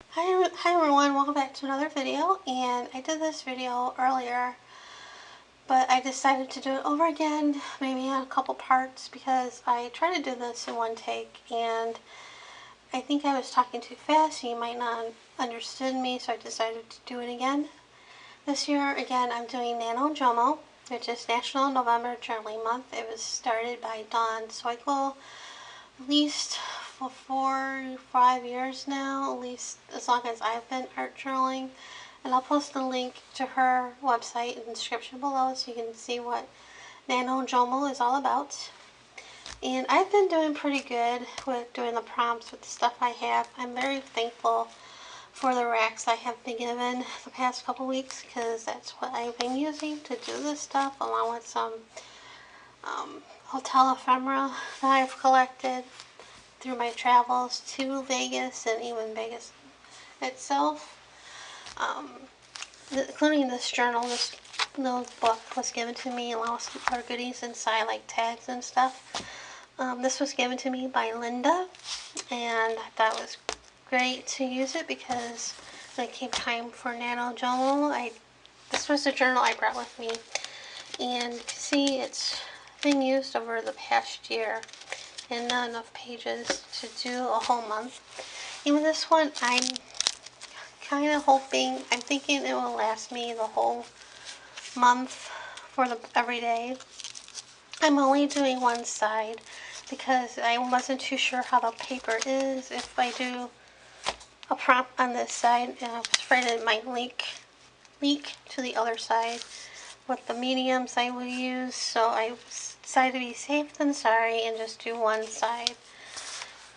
Hi everyone, welcome back to another video. And I did this video earlier, but I decided to do it over again, maybe in a couple parts, because I tried to do this in one take and I think I was talking too fast and you might not understood me, so I decided to do it again. This year, again, I'm doing naNoJouMo, which is National November Journaling Month. It was started by Dawn Soikol, at least for 4 or 5 years now, at least as long as I've been art journaling. And I'll post a link to her website in the description below so you can see what naNoJouMo is all about. And I've been doing pretty good with doing the prompts with the stuff I have. I'm very thankful for the racks I have been given the past couple weeks, because that's what I've been using to do this stuff, along with some hotel ephemera that I've collected through my travels to Vegas and even Vegas itself. Including this journal, this little book was given to me along with some other goodies inside, like tags and stuff. This was given to me by Linda, and I thought it was great to use it because when it came time for naNoJouMo, this was the journal I brought with me, and you can see it's been used over the past year and not enough pages to do a whole month. Even this one, I'm kind of hoping, I'm thinking it will last me the whole month for every day. I'm only doing one side because I wasn't too sure how the paper is if I do a prompt on this side, and I was afraid it might leak to the other side with the mediums I will use, so I decided to be safe than sorry and just do one side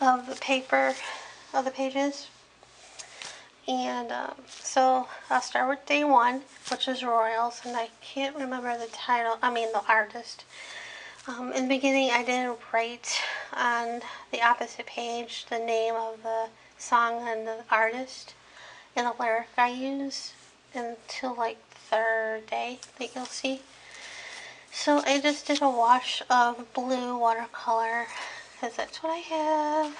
of the paper of the pages. And so I'll start with day one, which is Royals, and I can't remember the title, the artist. In the beginning I didn't write on the opposite page the name of the song and the artist and the lyric I use until like the third day that you'll see. So I just did a wash of blue watercolor because that's what I have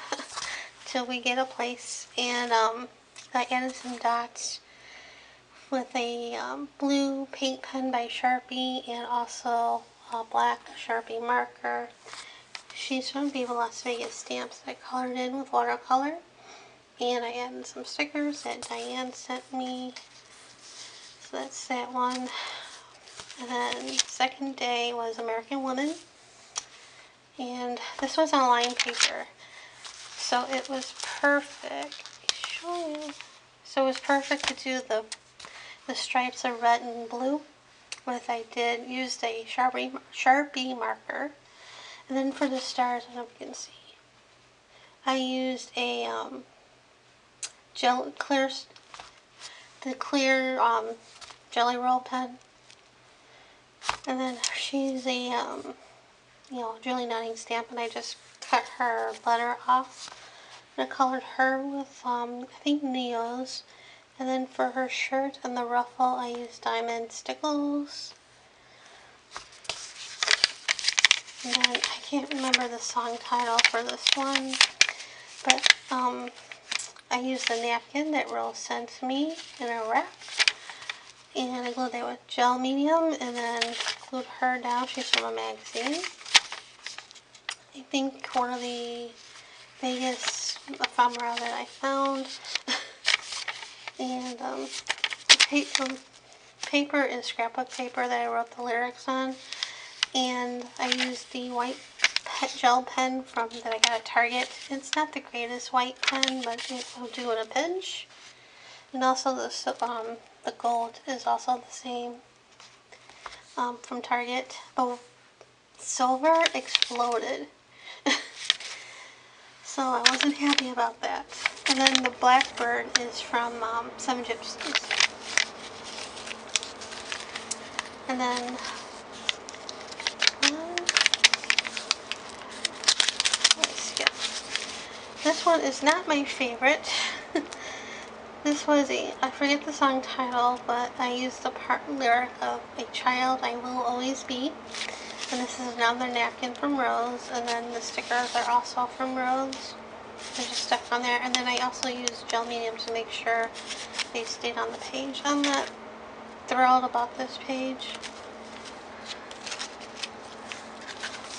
till we get a place, and I added some dots with a blue paint pen by Sharpie and also a black Sharpie marker. She's from Viva Las Vegas Stamps that I colored in with watercolor. And I added some stickers that Diane sent me. So that's that one. And then second day was American Woman. And this was on lined paper. So it was perfect. Let me show you. So it was perfect to do the stripes of red and blue with. I did used a Sharpie marker. And then for the stars, I don't know if you can see, I used a clear jelly roll pen. And then she's a Julie Nutting stamp, and I just cut her letter off. And I colored her with I think Neos. And then for her shirt and the ruffle, I used diamond stickles. And then I can't remember the song title for this one, but I used the napkin that Rose sent me in a wrap, and I glued that with gel medium, and then glued her down. She's from a magazine. I think one of the Vegas ephemera that I found. And the paper is scrapbook paper that I wrote the lyrics on, and I used the white gel pen that I got at Target. It's not the greatest white pen, but it will do in a pinch. And also the gold is also the same from Target. But silver exploded. So I wasn't happy about that. And then the blackbird is from Some Gypsies. And then let's skip. This one is not my favorite. This was I forget the song title, but I used the lyric of A Child I Will Always Be. And this is another napkin from Rose, and then the stickers are also from Rose. there's just stuff on there. And then I also used gel medium to make sure they stayed on the page. I'm not thrilled about this page.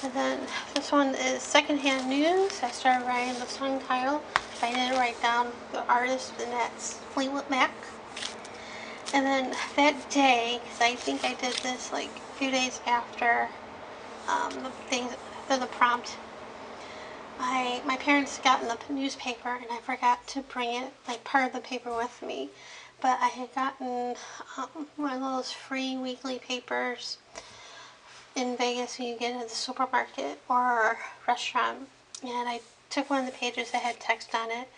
And then this one is Secondhand News. I started writing the song title. I didn't write down the artist, and that's Fleetwood Mac. And then that day, because I think I did this like a few days after the prompt, my parents got in the newspaper, and I forgot to bring it, like part of the paper with me. But I had gotten one of those free weekly papers in Vegas you get at the supermarket or restaurant, and I took one of the pages that had text on it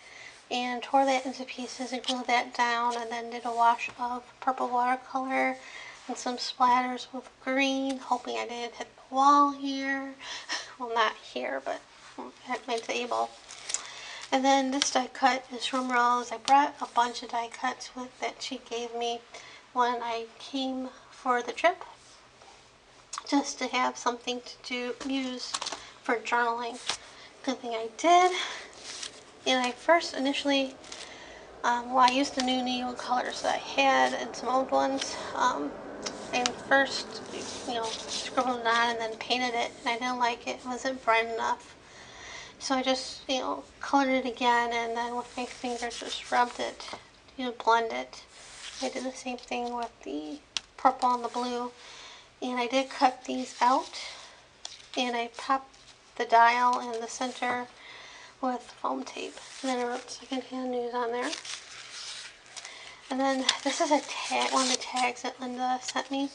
and tore that into pieces and glued that down, and then did a wash of purple watercolor and some splatters with green, hoping I didn't hit the wall here. Well, not here, but at my table. And then this die cut is from Rose. I brought a bunch of die cuts with that she gave me when I came for the trip, just to have something to use for journaling. Good thing I did. And I first initially, I used the new neon colors that I had and some old ones, and first, scribbled it on and then painted it, and I didn't like it. It wasn't bright enough. So I just, colored it again, and then with my fingers just rubbed it, blend it. I did the same thing with the purple and the blue. And I did cut these out, and I popped the dial in the center with foam tape. And then I wrote Secondhand News on there. And then this is a tag, one of the tags that Linda sent me,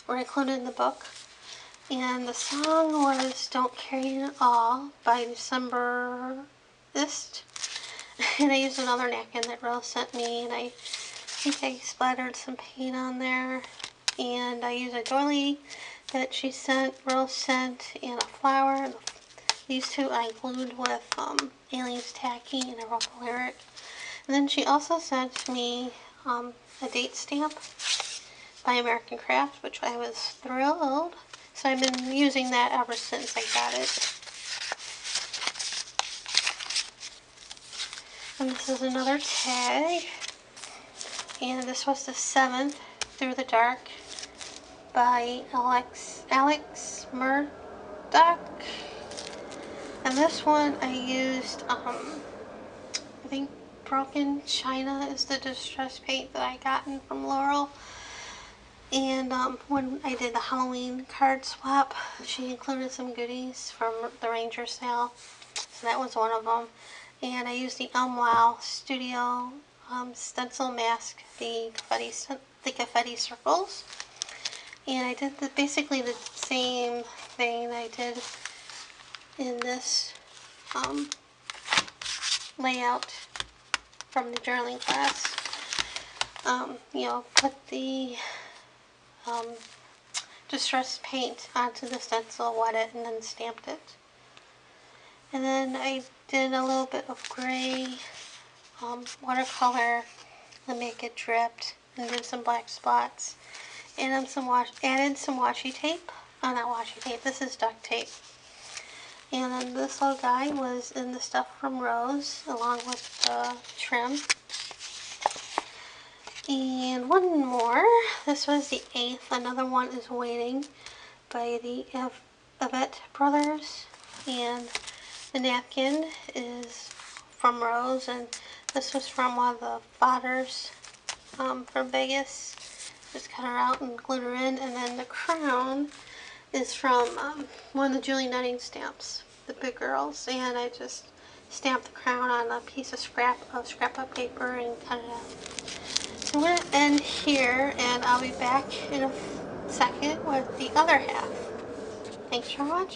or included in the book. And the song was Don't Carry It All by Decemberist. And I used another napkin that Rose sent me, and I think I splattered some paint on there. And I used a doily that she sent, Rose sent, and a flower. And these two I glued with Aliens Tacky, and I wrote the lyric. And then she also sent me a date stamp by American Craft, which I was thrilled. So I've been using that ever since I got it. And this is another tag. And this was the 7th Through the Dark by Alex Murdoch. And this one I used, I think Broken China is the distress paint that I gotten from Laurel. And when I did the Halloween card swap, she included some goodies from the Ranger sale. So that was one of them. And I used the Wow Studio stencil mask, the confetti circles. And I did basically the same thing that I did in this layout from the journaling class. Put the distress paint onto the stencil, wet it, and then stamped it. And then I did a little bit of gray watercolor to make it dripped, and did some black spots. And added some washi tape. Oh, not washi tape, this is duct tape. And then this little guy was in the stuff from Rose, along with the trim. And one more. This was the 8th. Another one is Waiting by the Yvette Brothers. And the napkin is from Rose, and this was from one of the fodders from Vegas. Just cut her out and glued her in. And then the crown is from one of the Julie Nutting stamps, the Big Girls. And I just stamped the crown on a piece of scrap-up paper and cut it out. So I'm going to end here, and I'll be back in a second with the other half. Thanks for watching.